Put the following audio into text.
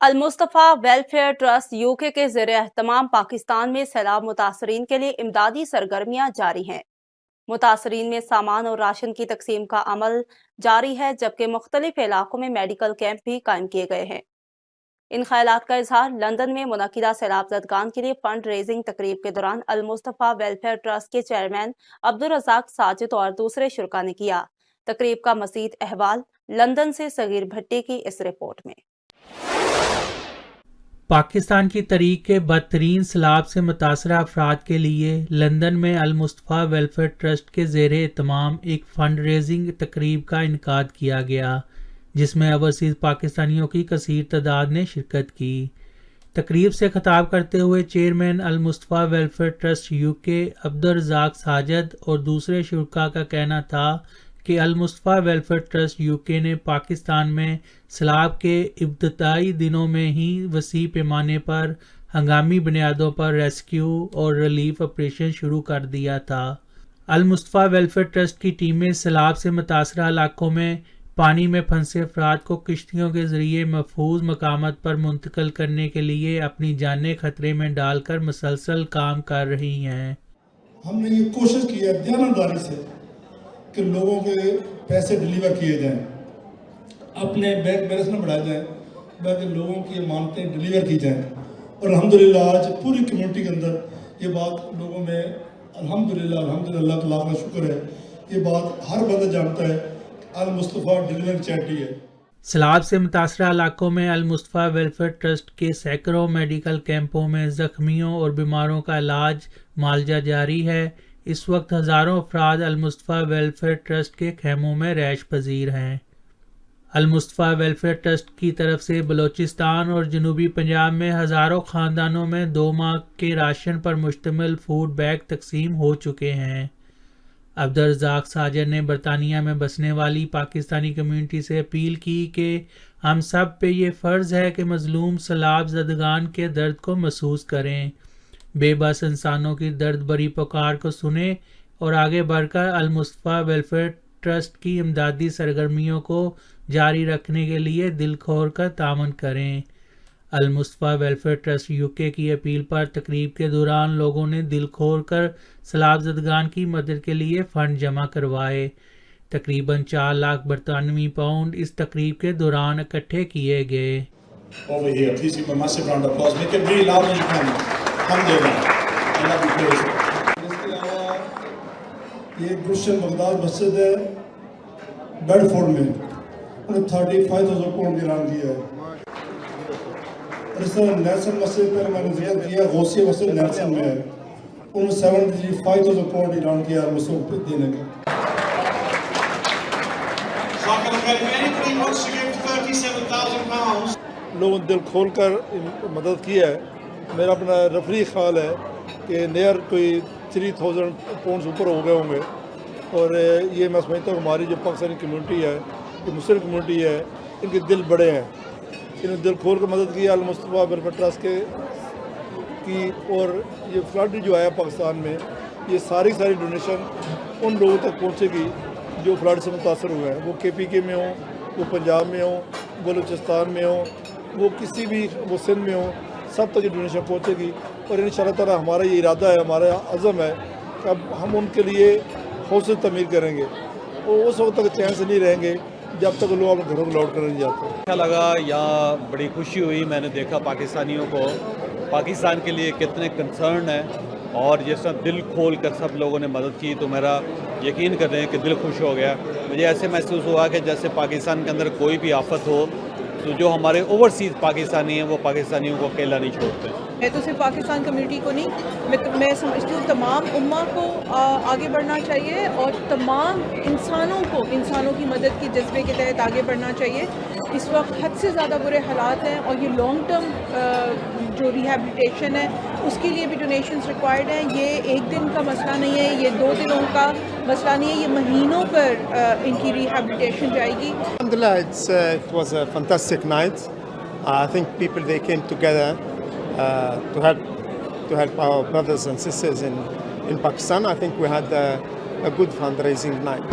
المصطفیٰ welfare trust UK کے زیر اہتمام پاکستان میں سیلاب متاثرین کے لیے امدادی سرگرمیاں جاری ہیں۔ متاثرین میں سامان اور راشن کی تقسیم کا عمل جاری ہے، جبکہ مختلف علاقوں میں میڈیکل کیمپ بھی قائم کیے گئے ہیں۔ ان خیالات کا اظہار لندن میں منعقدہ سیلاب زدگان کے لیے فنڈ ریزنگ تقریب کے دوران المصطفیٰ ویلفیئر ٹرسٹ کے چیئرمین عبدالرزاق ساجد اور دوسرے شرکاء نے کیا۔ تقریب کا مزید احوال لندن سے صغیر بھٹی کی اس رپورٹ میں۔ پاکستان کی تاریخ کے بدترین سیلاب سے متاثرہ افراد کے لیے لندن میں المصطفیٰ ویلفیئر ٹرسٹ کے زیر اہتمام ایک فنڈ ریزنگ تقریب کا انعقاد کیا گیا، جس میں اوورسیز پاکستانیوں کی کثیر تعداد نے شرکت کی۔ تقریب سے خطاب کرتے ہوئے chairman Al Mustafa welfare trust UK Abdul Razzaq Sajid اور دوسرے شرکاء کا کہنا تھا کہ المصطفیٰ ویلفیئر ٹرسٹ یوکے نے پاکستان میں سیلاب کے ابتدائی دنوں میں ہی وسیع پیمانے پر ہنگامی بنیادوں پر ریسکیو اور ریلیف آپریشن شروع کر دیا تھا۔ المصطفیٰ ویلفیئر ٹرسٹ کی ٹیمیں سیلاب سے متاثرہ علاقوں میں پانی میں پھنسے افراد کو کشتیوں کے ذریعے محفوظ مقامات پر منتقل کرنے کے لیے اپنی جانیں خطرے میں ڈال کر مسلسل کام کر رہی ہیں۔ ہم نے یہ کوشش کی ہے دیانتداری سے کہ لوگوں کے پیسے ڈیلیور کیے جائیں، اپنے بینک بیلنس نہ بڑھائے جائیں، بلکہ لوگوں کی امانتیں ڈیلیور کی جائیں۔ اور الحمدللہ آج پوری کمیونٹی کے اندر یہ بات لوگوں میں الحمدللہ اللہ تعالیٰ کا شکر ہے، یہ بات ہر بندہ جانتا ہے کہ المصطفیٰ ڈیلیورنگ چیریٹی ہے۔ سیلاب سے متاثرہ علاقوں میں المصطفیٰ ویلفیئر ٹرسٹ کے سینکڑوں میڈیکل کیمپوں میں زخمیوں اور بیماروں کا علاج معالجہ جاری ہے۔ اس وقت ہزاروں افراد المصطفیٰ ویلفیئر ٹرسٹ کے خیموں میں رہائش پذیر ہیں۔ المصطفیٰ ویلفیئر ٹرسٹ کی طرف سے بلوچستان اور جنوبی پنجاب میں ہزاروں خاندانوں میں 2 ماہ کے راشن پر مشتمل فوڈ بیگ تقسیم ہو چکے ہیں۔ عبدالرزاق ساجد نے برطانیہ میں بسنے والی پاکستانی کمیونٹی سے اپیل کی کہ ہم سب پہ یہ فرض ہے کہ مظلوم سیلاب زدگان کے درد کو محسوس کریں، بے بس انسانوں کی درد بھری پکار کو سنیں اور آگے بڑھ کر المصطفیٰ ویلفیئر ٹرسٹ کی امدادی سرگرمیوں کو جاری رکھنے کے لیے دل کھول کر تعاون کریں۔ المصطفیٰ ویلفیئر ٹرسٹ یوکے کی اپیل پر تقریب کے دوران لوگوں نے دل کھول کر سیلاب زدگان کی مدد کے لیے فنڈ جمع کروائے۔ تقریباً 4 لاکھ برطانوی پاؤنڈ اس تقریب کے دوران اکٹھے کیے گئے۔ Over here, please give a massive round of applause. Make it really loud when you can. Alhamdulillah. I love you, please. اس کے علاوہ یہ گلشن بغداد مسجد ہے بیڈ فورڈ میں، انہوں نے 35,000 پاؤنڈ اعلان کیا ہے۔ اور اس طرح نیلسن مسجد پر میں نے ذکر کیا، غوثیہ مسجد نیلسن میں ہے، انہوں نے 75,000 پاؤنڈ اعلان کیا ہے مسجد پہ دینے کا۔ لوگوں نے دل کھول کر مدد کی ہے۔ میرا اپنا رفری خیال ہے کہ نیئر کوئی 3,000 پاؤنڈز اوپر ہو گئے ہوں گے، اور یہ میں سمجھتا ہوں ہماری جو پاکستانی کمیونٹی ہے، جو مسلم کمیونٹی ہے، ان کے دل بڑے ہیں، انہوں نے دل کھول کر مدد کی المصطفیٰ ویلفیئر ٹرسٹ کی۔ اور یہ فلڈ جو آیا پاکستان میں، یہ ساری ڈونیشن ان لوگوں تک پہنچے گی جو فلڈ سے متاثر ہوئے ہیں، وہ KPK میں ہوں، وہ پنجاب میں ہوں، بلوچستان میں ہوں، وہ کسی بھی وہ سندھ میں ہوں، سب تک یہ ڈونیشن پہنچے گی۔ اور انشاءاللہ تعالیٰ ہمارا یہ ارادہ ہے، ہمارا عزم ہے کہ اب ہم ان کے لیے حوصلہ تعمیر کریں گے، اور اس وقت تک چین سے نہیں رہیں گے جب تک لوگ اپنے گھروں کو لوٹ کر نہیں جاتے۔ اچھا لگا، یہاں بڑی خوشی ہوئی، میں نے دیکھا پاکستانیوں کو پاکستان کے لیے کتنے کنسرن ہیں، اور جس طرح دل کھول کر سب لوگوں نے مدد کی تو میرا یقین کریں کہ دل خوش ہو گیا۔ مجھے ایسے محسوس ہوا کہ جیسے پاکستان کے اندر کوئی بھی آفت ہو تو جو ہمارے اوورسیز پاکستانی ہیں وہ پاکستانیوں کو اکیلا نہیں چھوڑتے۔ میں تو صرف پاکستان کمیونٹی کو نہیں، میں سمجھتی ہوں تمام امہ کو آگے بڑھنا چاہیے، اور تمام انسانوں کی مدد کی جذبے کے تحت آگے بڑھنا چاہیے۔ اس وقت حد سے زیادہ برے حالات ہیں، اور یہ لانگ ٹرم جو ریہیبلیٹیشن ہے اس کے لیے بھی ڈونیشنز ریکوائرڈ ہیں۔ یہ ایک دن کا مسئلہ نہیں ہے، یہ 2 دنوں کا مسئلہ نہیں ہے، یہ مہینوں پر ان کی ریہیبلیٹیشن جائے گی۔ Alhamdulillah, it was a fantastic night. I think people they came together to help our brothers and sisters in Pakistan. I think we had a good fundraising night.